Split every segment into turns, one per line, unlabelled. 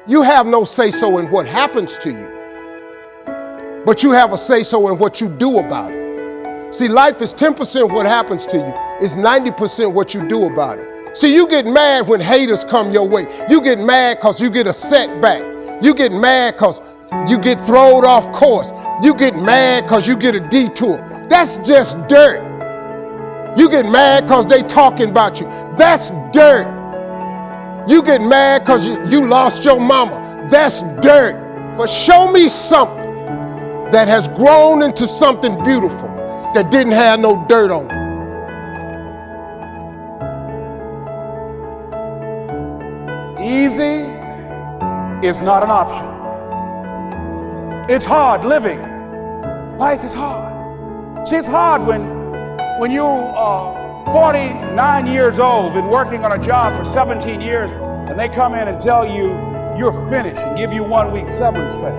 You have no say-so in what happens to you, but you have a say-so in what you do about it. See, life is 10% what happens to you. It's 90% what you do about it. See, you get mad when haters come your way. You get mad because you get a setback. You get mad because you get thrown off course. You get mad because you get a detour. That's just dirt. You get mad because they talking about you. That's dirt. You get mad because you lost your mama. That's dirt. But show me something that has grown into something beautiful that didn't have no dirt on it.
Easy is not an option. It's hard living. Life is hard. See, it's hard when you are 49 years old, been working on a job for 17 years, and they come in and tell you you're finished and give you 1 week severance pay.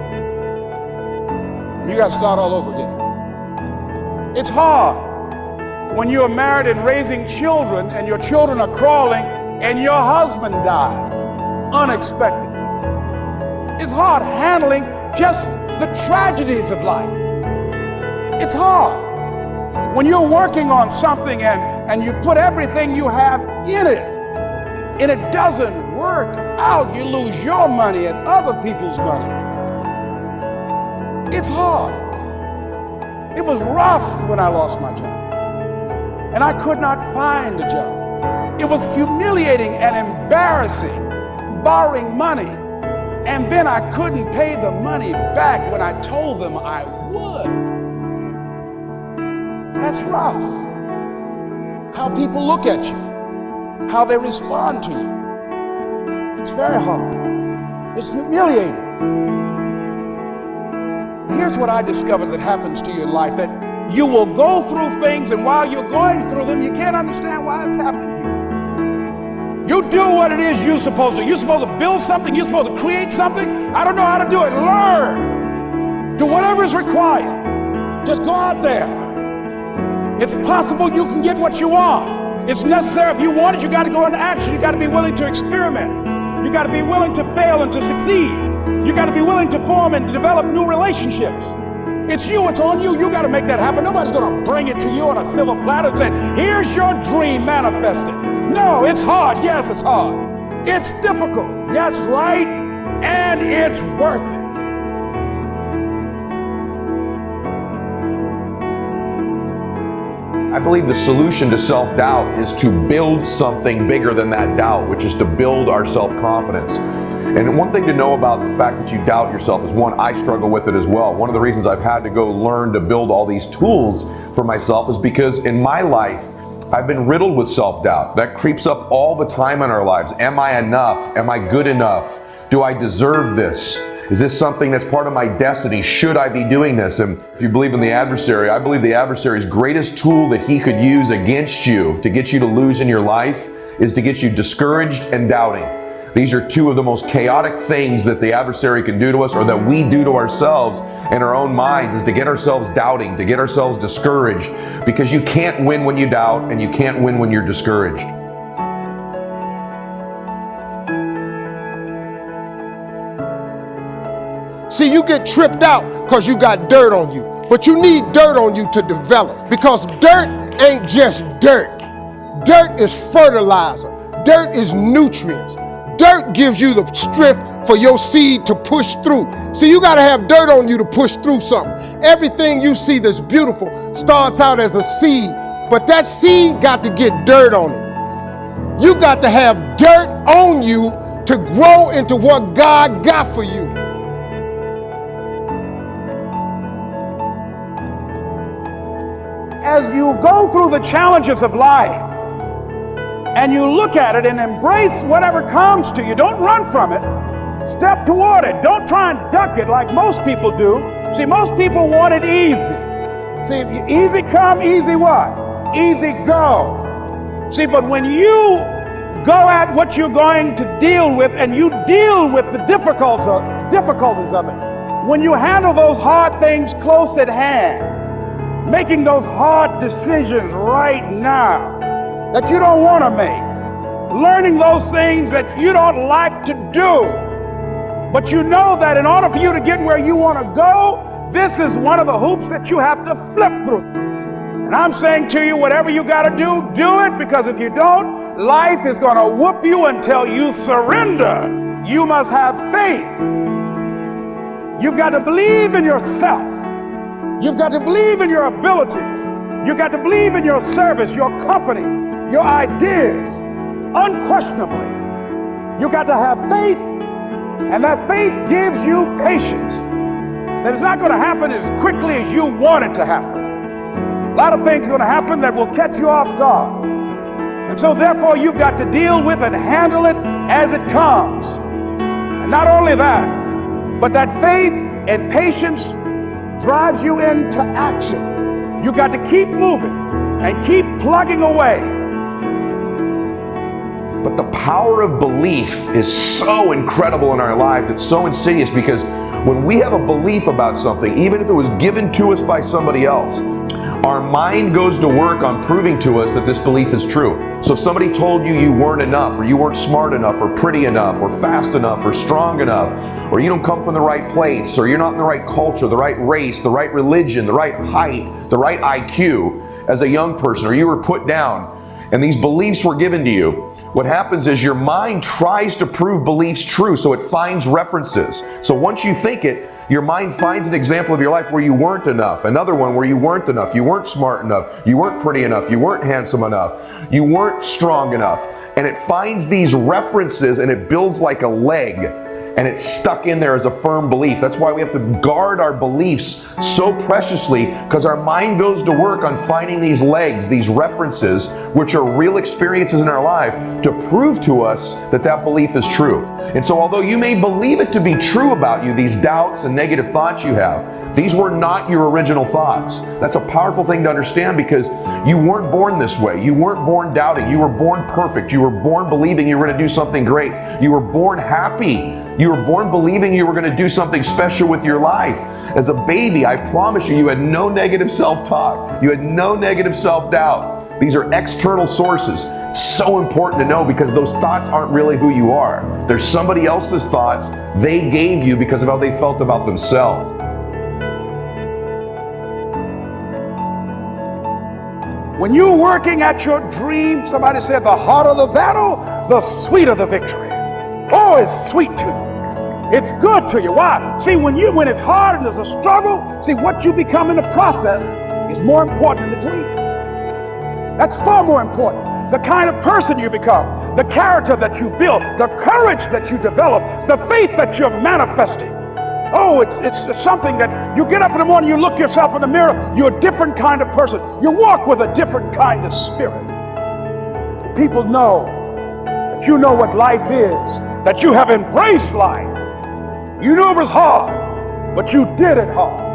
And you got to start all over again. It's hard when you are married and raising children and your children are crawling and your husband dies unexpectedly. It's hard handling just the tragedies of life. It's hard when you're working on something and you put everything you have in it and it doesn't work out. You lose your money and other people's money. It's hard. It was rough when I lost my job, and I could not find a job. It was humiliating and embarrassing, borrowing money, and then I couldn't pay the money back when I told them I would. That's rough. How people look at you, how they respond to you. It's very hard. It's humiliating. Here's what I discovered that happens to you in life, that you will go through things, and while you're going through them, you can't understand why it's happening to you. You do what it is you're supposed to. You're supposed to build something. You're supposed to create something. I don't know how to do it. Learn. Do whatever is required. Just go out there. It's possible you can get what you want. It's necessary. If you want it, you got to go into action. You got to be willing to experiment. You got to be willing to fail and to succeed. You got to be willing to form and develop new relationships. It's you, it's on you. You got to make that happen. Nobody's going to bring it to you on a silver platter and say, here's your dream, manifest it. No, it's hard. Yes, it's hard. It's difficult. Yes, right. And it's worth it.
I believe the solution to self-doubt is to build something bigger than that doubt, which is to build our self-confidence. And one thing to know about the fact that you doubt yourself is, one, I struggle with it as well. One of the reasons I've had to go learn to build all these tools for myself is because in my life, I've been riddled with self-doubt. That creeps up all the time in our lives. Am I enough? Am I good enough? Do I deserve this? Is this something that's part of my destiny? Should I be doing this? And if you believe in the adversary, I believe the adversary's greatest tool that he could use against you to get you to lose in your life is to get you discouraged and doubting. These are two of the most chaotic things that the adversary can do to us, or that we do to ourselves in our own minds, is to get ourselves doubting, to get ourselves discouraged, because you can't win when you doubt and you can't win when you're discouraged.
See, you get tripped out because you got dirt on you, but you need dirt on you to develop, because dirt ain't just dirt. Dirt is fertilizer. Dirt is nutrients. Dirt gives you the strength for your seed to push through. See, you got to have dirt on you to push through something. Everything you see that's beautiful starts out as a seed, but that seed got to get dirt on it. You got to have dirt on you to grow into what God got for you.
As you go through the challenges of life and you look at it and embrace whatever comes to you, don't run from it. Step toward it. Don't try and duck it like most people do. See, most people want it easy. See, easy come, easy what? Easy go. See, but when you go at what you're going to deal with and you deal with the difficulties of it, when you handle those hard things close at hand, making those hard decisions right now that you don't want to make, learning those things that you don't like to do, But you know that in order for you to get where you want to go, this is one of the hoops that you have to flip through. And I'm saying to you, whatever you got to do, do it, because if you don't, life is going to whoop you until you surrender. You must have faith. You've got to believe in yourself. You've got to believe in your abilities. You've got to believe in your service, your company, your ideas, unquestionably. You've got to have faith, and that faith gives you patience. That it's not going to happen as quickly as you want it to happen. A lot of things are going to happen that will catch you off guard. And so therefore you've got to deal with and handle it as it comes. And not only that, but that faith and patience drives you into action. You've got to keep moving and keep plugging away.
But the power of belief is so incredible in our lives. It's so insidious, because when we have a belief about something, even if it was given to us by somebody else, our mind goes to work on proving to us that this belief is true. So if somebody told you you weren't enough, or you weren't smart enough, or pretty enough, or fast enough, or strong enough, or you don't come from the right place, or you're not in the right culture, the right race, the right religion, the right height, the right IQ as a young person, or you were put down, and these beliefs were given to you, what happens is your mind tries to prove beliefs true, so it finds references. So once you think it, your mind finds an example of your life where you weren't enough, another one where you weren't enough, you weren't smart enough, you weren't pretty enough, you weren't handsome enough, you weren't strong enough. And it finds these references and it builds like a leg, and it's stuck in there as a firm belief. That's why we have to guard our beliefs so preciously, because our mind goes to work on finding these legs, these references, which are real experiences in our life, to prove to us that that belief is true. And so although you may believe it to be true about you, these doubts and negative thoughts you have, these were not your original thoughts. That's a powerful thing to understand, because you weren't born this way. You weren't born doubting. You were born perfect. You were born believing you were going to do something great. You were born happy. You were born believing you were going to do something special with your life. As a baby, I promise you, you had no negative self-talk. You had no negative self-doubt. These are external sources. So important to know, because those thoughts aren't really who you are. They're somebody else's thoughts they gave you because of how they felt about themselves.
When you're working at your dream, somebody said the harder the battle, the sweeter the victory. Oh, it's sweet to you. It's good to you. Why? See, when it's hard and there's a struggle, see, what you become in the process is more important than the dream. That's far more important. The kind of person you become, the character that you build, the courage that you develop, the faith that you're manifesting. Oh, it's something that you get up in the morning, you look yourself in the mirror, you're a different kind of person. You walk with a different kind of spirit. People know that you know what life is, that you have embraced life. You knew it was hard, but you did it hard.